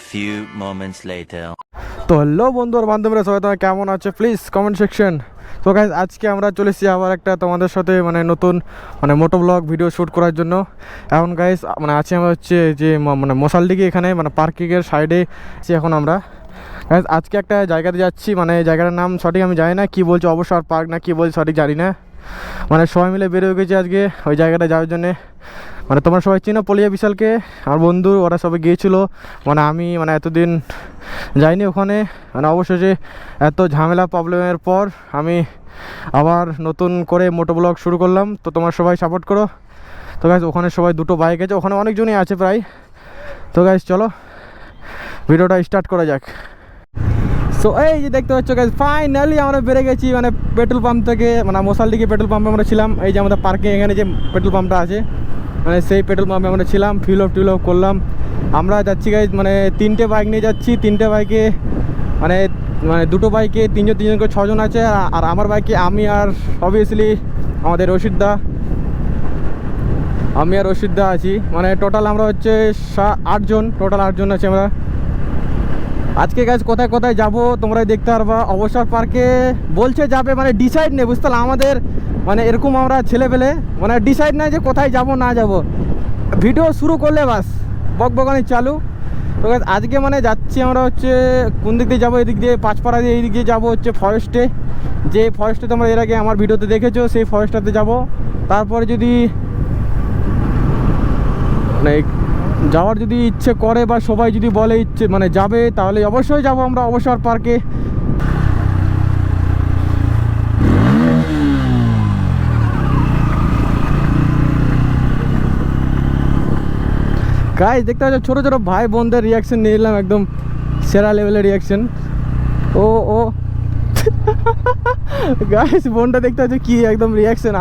few moments later. তো hello বন্ধু আর বান্ধবীরা, সবাই তোমার কেমন আছে প্লিজ কমেন্ট সেকশন। তো গাইজ আজকে আমরা চলেছি আবার একটা তোমাদের সাথে নতুন মোটো ব্লগ ভিডিও শ্যুট করার জন্য। এখন গাইজ আছি আমরা হচ্ছে যে মশালডিঘি, এখানে পার্কিংয়ের সাইডে আছি এখন আমরা। গাইজ আজকে একটা জায়গাতে যাচ্ছি, জায়গাটার নাম সঠিক আমি জানি না, কি বলছি অবসর পার্ক না কি বলছি সঠিক জানি না। সবাই মিলে বের হয়ে গেছি আজকে ওই জায়গাটা যাওয়ার জন্যে। তোমরা সবাই চিনো পলিয়া বিশালকে, আমার বন্ধু, ওরা সবাই গিয়েছিলো। আমি এতদিন যাইনি ওখানে। অবশেষে এত ঝামেলা প্রবলেমের পর আমি আবার নতুন করে মোটো ব্লগ শুরু করলাম। তো তোমরা সবাই সাপোর্ট করো। তো গাইজ ওখানে সবাই দুটো বাইক আছে, ওখানে অনেকজনই আছে প্রায়। তো গাইজ চলো ভিডিওটা স্টার্ট করা যাক। সো এই যে দেখতে পাচ্ছ গাইজ, ফাইনালি আমরা বেড়ে গেছি পেট্রোল পাম্প থেকে। মশালডিঘি পেট্রোল পাম্পে আমরা ছিলাম। এই যে আমাদের পার্কিং এখানে যে পেট্রোল পাম্পটা আছে, সেই পেট্রোল পাম্পে আমরা ছিলাম, ফিল আপ করলাম। আমরা যাচ্ছি গাইজ, তিনটে বাইক নিয়ে যাচ্ছি। তিনটে বাইকে দুটো বাইকে তিনজন করে ছজন আছে, আর আমার বাইকে আমি আর অবভিয়াসলি আমাদের রশিদদা, আমি আর রশিদদা আছি। টোটাল আমরা হচ্ছে 8জন আছি আমরা আজকে। গাইজ কোথায় কোথায় যাবো তোমরাই দেখতে পারবা। অবসর পার্কে বলছে যাবে, ডিসাইড নেই, বুঝতে পারলাম আমাদের এরকম আমরা ছেলেপেলে ডিসাইড নাই যে কোথায় যাব না যাব। ভিডিও শুরু করলে বাস বকবকানি চালু। তো গাইজ আজকে যাচ্ছি আমরা হচ্ছে কোন দিক দিয়ে যাবো, এদিক দিয়ে পাঁচপাড়া দিয়ে, এই দিক দিয়ে যাবো হচ্ছে ফরেস্টে। যে ফরেস্টে তোমরা এর আগে আমার ভিডিওতে দেখেছো, সেই ফরেস্টটাতে যাব। তারপরে যদি যাওয়ার যদি ইচ্ছে করে বা সবাই যদি বলে ইচ্ছে যাবে, তাহলে অবশ্যই যাব আমরা অবসর পার্কে। গাইজ দেখতে পাচ্ছ ছোটো ছোটো ভাই বোনদের রিয়াকশন নিয়ে নিলাম, একদম সেরা লেভেলের রিয়াকশন। ও গাইজ বোনটা দেখতে পাচ্ছ কি একদম রিয়াকশন,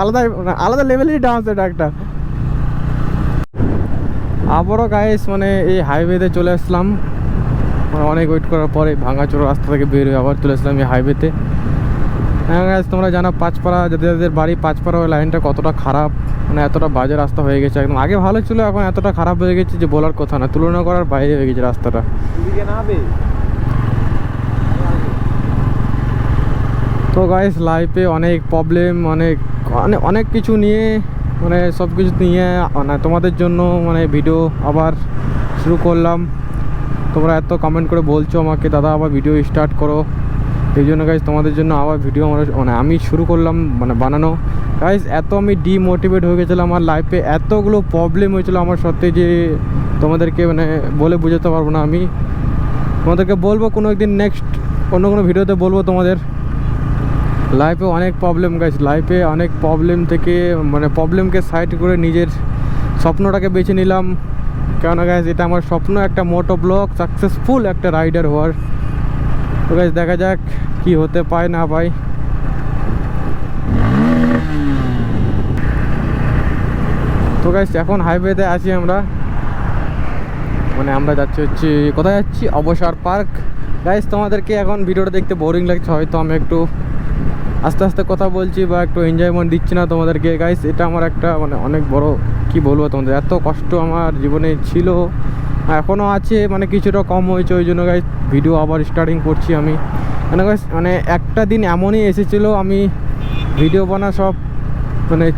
আলাদা লেভেলেরই ডান্স এটা একটা। আবারও গাইজ এই হাইওয়েতে চলে আসলাম। অনেক ওয়েট করার পরে ভাঙাচোরা রাস্তা থেকে বের হয়ে আবার চলে আসলাম এই হাইওয়েতে। হ্যাঁ গাইজ তোমরা জানো পাঁচপাড়া, যাদের বাড়ি পাঁচপাড়া, ওই লাইনটা কতটা খারাপ, এতটা বাজে রাস্তা হয়ে গেছে একদম। আগে ভালো ছিল, এখন এতটা খারাপ হয়ে গেছে যে বলার কথা না, তুলনা করার বাইরে হয়ে গেছে রাস্তাটা। তো গাইজ লাইফে অনেক প্রবলেম, অনেক কিছু নিয়ে সব কিছু নিয়ে তোমাদের জন্য ভিডিও আবার শুরু করলাম। তোমরা এত কমেন্ট করে বলছো আমাকে, দাদা আবার ভিডিও স্টার্ট করো। এই জন্য গাইজ তোমাদের জন্য আবার ভিডিও আমি শুরু করলাম বানানো। গাইজ এত আমি ডিমোটিভেট হয়ে গেছিলাম, আমার লাইফে এতগুলো প্রবলেম হয়েছিল আমার সাথে যে তোমাদেরকে বলে বোঝাতে পারবো না। আমি তোমাদেরকে বলবো কোনো একদিন, নেক্সট অন্য কোনো ভিডিওতে বলবো তোমাদের। লাইফে অনেক প্রবলেম গাইজ, লাইফে অনেক প্রবলেম থেকে প্রবলেমকে সাইড করে নিজের স্বপ্নটাকে বেছে নিলাম। কেননা গাইজ এটা আমার স্বপ্ন, একটা মোটো ব্লগ সাকসেসফুল একটা রাইডার হওয়ার। তো গাইজ দেখা যাক কি হতে পায় না পাই। তো গাইজ এখন হাইওয়েতে আছি আমরা, আমরা যাচ্ছি হচ্ছে, কোথায় যাচ্ছি, অবসর পার্ক। গাইজ তোমাদেরকে এখন ভিডিওটা দেখতে বোরিং লাগছে হয়তো, আমি একটু আস্তে আস্তে কথা বলছি বা একটু এনজয়মেন্ট দিচ্ছি না তোমাদেরকে। গাইজ এটা আমার একটা অনেক বড়, কি বলবো তোমাদের, এত কষ্ট আমার জীবনে ছিল, এখনও আছে, কিছুটা কম হয়েছে। ওই জন্য গাইজ ভিডিও আবার স্টার্টিং করছি আমি। গাইজ একটা দিন এমনই এসেছিলো, আমি ভিডিও বানা সব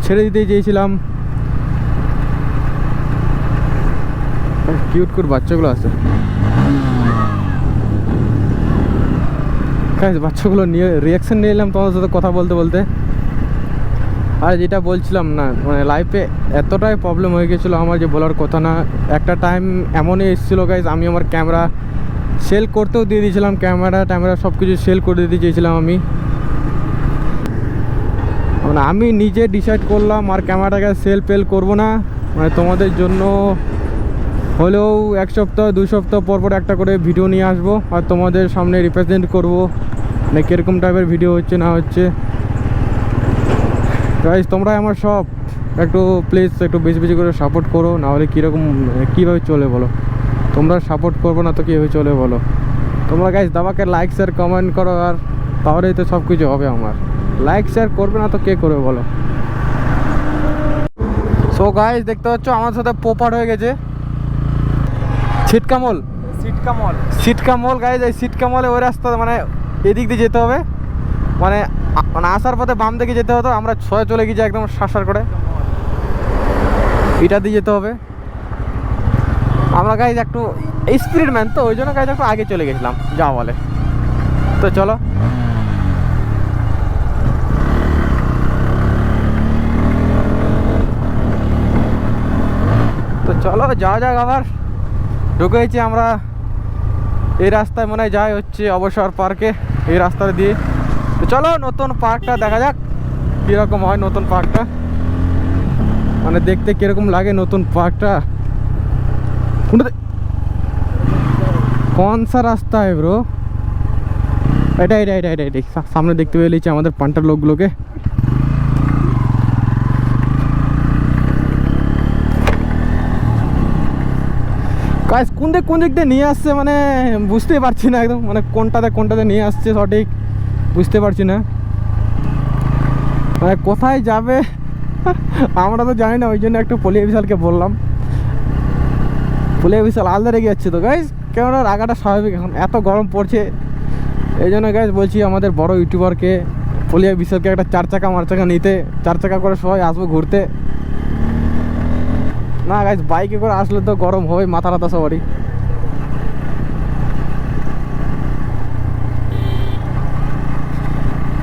ছেড়ে দিতে চেয়েছিলাম। কিউট কিউট বাচ্চাগুলো আছে গাইজ, বাচ্চাগুলো নিয়ে রিয়াকশান নিয়ে এলাম তোমাদের সাথে কথা বলতে বলতে। আর যেটা বলছিলাম না, লাইফে এতটাই প্রবলেম হয়ে গেছিলো আমার যে বলার কথা না। একটা টাইম এমনই এসেছিলো গাইজ, আমি আমার ক্যামেরা সেল করতেও দিয়ে দিয়েছিলাম, ক্যামেরা সব কিছু সেল করে দিতে চেয়েছিলাম আমি। আমি নিজে ডিসাইড করলাম আর ক্যামেরাটাকে সেল করবো না, তোমাদের জন্য হলেও 1 সপ্তাহ 2 সপ্তাহ পর একটা করে ভিডিও নিয়ে আসবো আর তোমাদের সামনে রিপ্রেজেন্ট করবো কীরকম টাইপের ভিডিও হচ্ছে না হচ্ছে। গাইজ তোমরা আমার সব একটু প্লিজ একটু বেশি বেশি করে সাপোর্ট করো, নাহলে কীভাবে চলে বলো। তোমরা সাপোর্ট করবো না তো কীভাবে চলে বলো। তোমরা গাইজ দাবাকে লাইক শেয়ার কমেন্ট করো, আর তাহলেই তো সব কিছু হবে আমার। লাইক শেয়ার করবে না তো কে করবে বলো। সো গাইজ দেখতে পাচ্ছ আমার সাথে পোপাট হয়ে গেছে, ছিটকামল সিটকা মল গাইজ, এই সিটকা মলে ওই রাস্তা মানে এদিক দিয়ে যেতে হবে, মানে মানে আসার পথে বাম দিকে যেতে হতো, আমরা ছয় চলে গেছি একদম শাসার করে, এটা দিয়ে যেতে হবে। আমরা গাইজ একটু স্পিড ম্যান তো, ওই জন্য গাইজ একটু আগে চলে গেছিলাম যা বলে। তো চলো যাওয়া যাক। আবার ঢুকেছি আমরা এই রাস্তায়, মনে হয় যাই হচ্ছে অবসর পার্কে, এই রাস্তা দিয়ে। তো চলো নতুন পার্কটা দেখা যাক কীরকম হয়, নতুন পার্কটা মানে দেখতে কীরকম লাগে নতুন পার্কটা। কোন সা রাস্তা है ব্রো? এটা সামনে দেখতে পেয়েছি আমাদের পান্টার লোকগুলোকে। গাইস কোন দিক দিয়ে নিয়ে আসছে মানে বুঝতেই পারছি না একদম, মানে কোনটাতে নিয়ে আসছে সঠিক বুঝতে পারছি না, মানে কোথায় যাবে আমরা তো জানি না। ওই জন্য একটু পুলিশ অফিসারকে বললাম, পুলিশ অফিসার আলাদা রেগে যাচ্ছে তো গাইস, কেননা রাগাটা স্বাভাবিক, এখন এত গরম পড়ছে এই জন্য গাইস বলছি আমাদের বড় ইউটিউবারকে, পুলিশ অফিসারকে একটা 4 চাকা নিতে, 4 চাকা করে সবাই আসবো ঘুরতে। না গাইস বাইকে করে আসলে তো গরম হবে মাথা রাতা সবারই।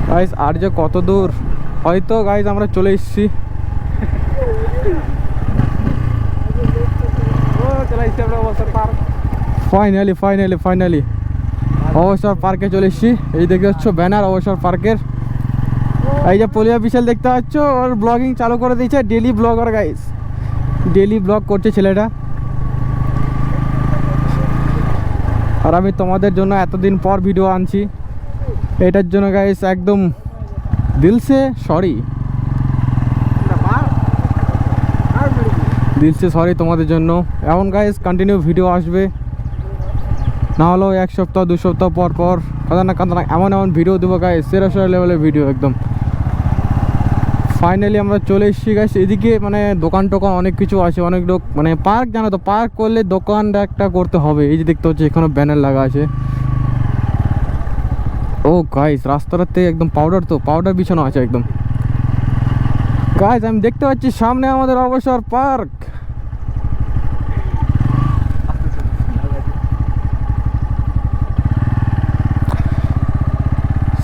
গাইস আর যে কত দূর, হয়তো গাইস আমরা চলে এসেছি। ফাইনালি অবসর পার্কে চলে এসেছি। এই দেখতে পাচ্ছ ব্যানার অবসর পার্কের, এই যে পুলিশ অফিসার দেখতে পাচ্ছ, ওর ব্লগিং চালু করে দিয়েছে, daily blogger guys, daily blog করছে ছেলেটা। আর আমি তোমাদের জন্য এতদিন পর ভিডিও আনছি, এটার জন্য গাইস একদম দিল সে সরি তোমাদের জন্য। এমন গাইস কন্টিনিউ ভিডিও আসবে, না হলেও 1 সপ্তাহ 2 সপ্তাহ পর কাদা না এমন ভিডিও দেবো গাইস, সেরা লেভেলের ভিডিও একদম। ফাইনালি আমরা চলে এসেছি গাইস এদিকে, মানে দোকান টোকান অনেক কিছু আছে, অনেক লোক মানে পার্ক, জানো তো পার্ক করলে দোকানটা একটা করতে হবে। এই যে দেখতে হচ্ছে এখানে ব্যানার লাগা আছে। ও গাইস রাস্তাটাতে একদম পাউডার বিছানো আছে একদম। গাইস আমি দেখতে পাচ্ছি সামনে আমাদের অবসর পার্ক,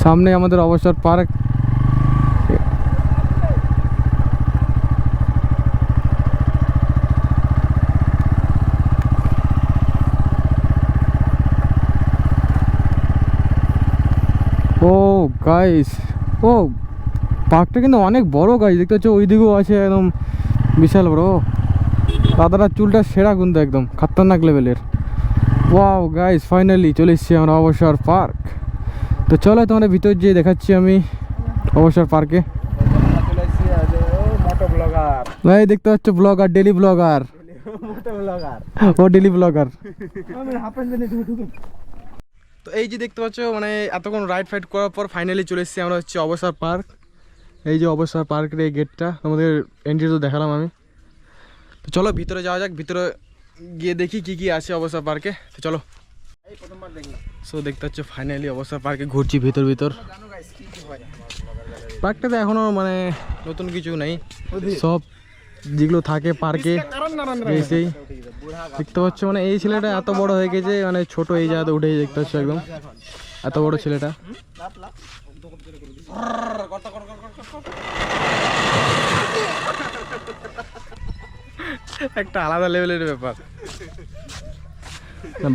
সামনে আমাদের অবসর পার্ক। ও গাইস ও পার্কটা কিন্তু অনেক বড় গাইস, দেখতে পাচ্ছ ওই দিকেও আছে একদম বিশাল বড়। দাদারা চুলটা সেরা কিন্তু একদম খতরনাক লেভেলের। ওয়াও গাইস ফাইনালি চলে এসেছি আমরা অবসর পার্ক। তো চলো তোমাদের ভিতর যেয়ে দেখাচ্ছি আমি অবসর পার্কে। ভাই দেখতে পাচ্ছ ব্লগার, ডেলি ব্লগার, ও ডেলি ব্লগার। তো এই যে দেখতে পাচ্ছ মানে এতক্ষণ রাইড ফাইড করার পর ফাইনালি চলে এসেছি আমরা হচ্ছে অবসর পার্ক। এই যে অবসর পার্কের এই গেটটা আমাদের এন্ট্রি তো দেখালাম আমি। তো চলো ভিতরে যাওয়া যাক, ভিতরে গিয়ে দেখি কি আছে অবসর পার্কে। তো চলো সো দেখতে পাচ্ছ ফাইনালি অবসর পার্কে ঘুরছি ভিতর। পার্কটাতে এখনো মানে নতুন কিছু নেই, সব যেগুলো থাকে পার্কে সেই দেখতে পাচ্ছ। মানে এই ছেলেটা এত বড় হয়ে গেছে, মানে ছোট এই জায়গাতে উঠে দেখতে পাচ্ছ একদম এত বড় ছেলেটা। একটা আলাদা লেভেলের ব্যাপার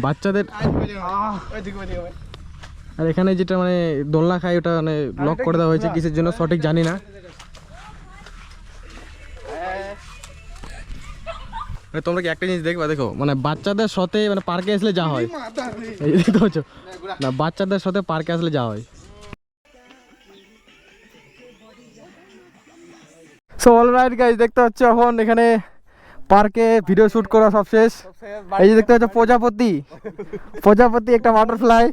বাচ্চাদের। আর এখানে যেটা মানে দোলনা খায় ওটা মানে লক করে দেওয়া হয়েছে কিসের জন্য সঠিক জানি না। তোমরা কি একটা জিনিস দেখবা, দেখো মানে বাচ্চাদের সাথে মানে পার্কে আসলে যা হয়, এই দেখতে পাচ্ছ না, বাচ্চাদের সাথে পার্কে আসলে যা হয়। সো অলরাইট গাইস দেখতে পাচ্ছ এখন এখানে পার্কে ভিডিও শুট করা সব শেষ। এই যে দেখতে পাচ্ছ প্রজাপতি একটা বাটারফ্লাই।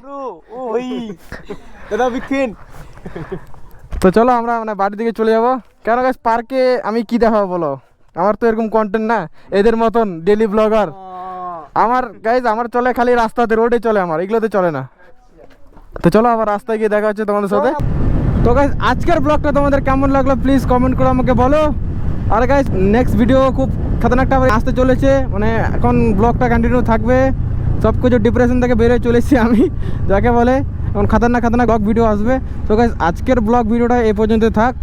তো চলো আমরা মানে বাড়ির দিকে চলে যাবো। কেন গাইস পার্কে আমি কি দেখাবো বলো, আমার তো এরকম কন্টেন্ট না, এদের মতন ডেলি ব্লগার। আমার গাইজ আমার চলে খালি রাস্তাতে, রোডে চলে, আমার এগুলোতে চলে না। তো চলো আবার রাস্তায় গিয়ে দেখা হচ্ছে তোমাদের সাথে। তো গাইজ আজকের ব্লগটা তোমাদের কেমন লাগলো প্লিজ কমেন্ট করে আমাকে বলো। আর গাইজ নেক্সট ভিডিও খুব খতরনাকটা আসতে চলেছে, মানে এখন ব্লগটা কন্টিনিউ থাকবে। সব কিছু ডিপ্রেশন থেকে বেরিয়ে চলেছি আমি, যাকে বলে এখন খতরনাক ব্লগ ভিডিও আসবে। তো গাইজ আজকের ব্লগ ভিডিওটা এই পর্যন্ত থাক।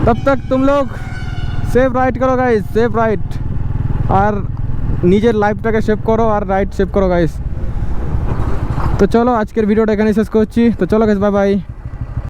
तब तक तुम लोग सेफ राइड करो गाइस, सेफ राइड, और নিজের লাইফটাকে সেভ করো আর রাইড সেভ করো গাইস। তো চলো আজকের ভিডিওটা এখানে শেষ করছি। তো চলো গাইস, বাই বাই।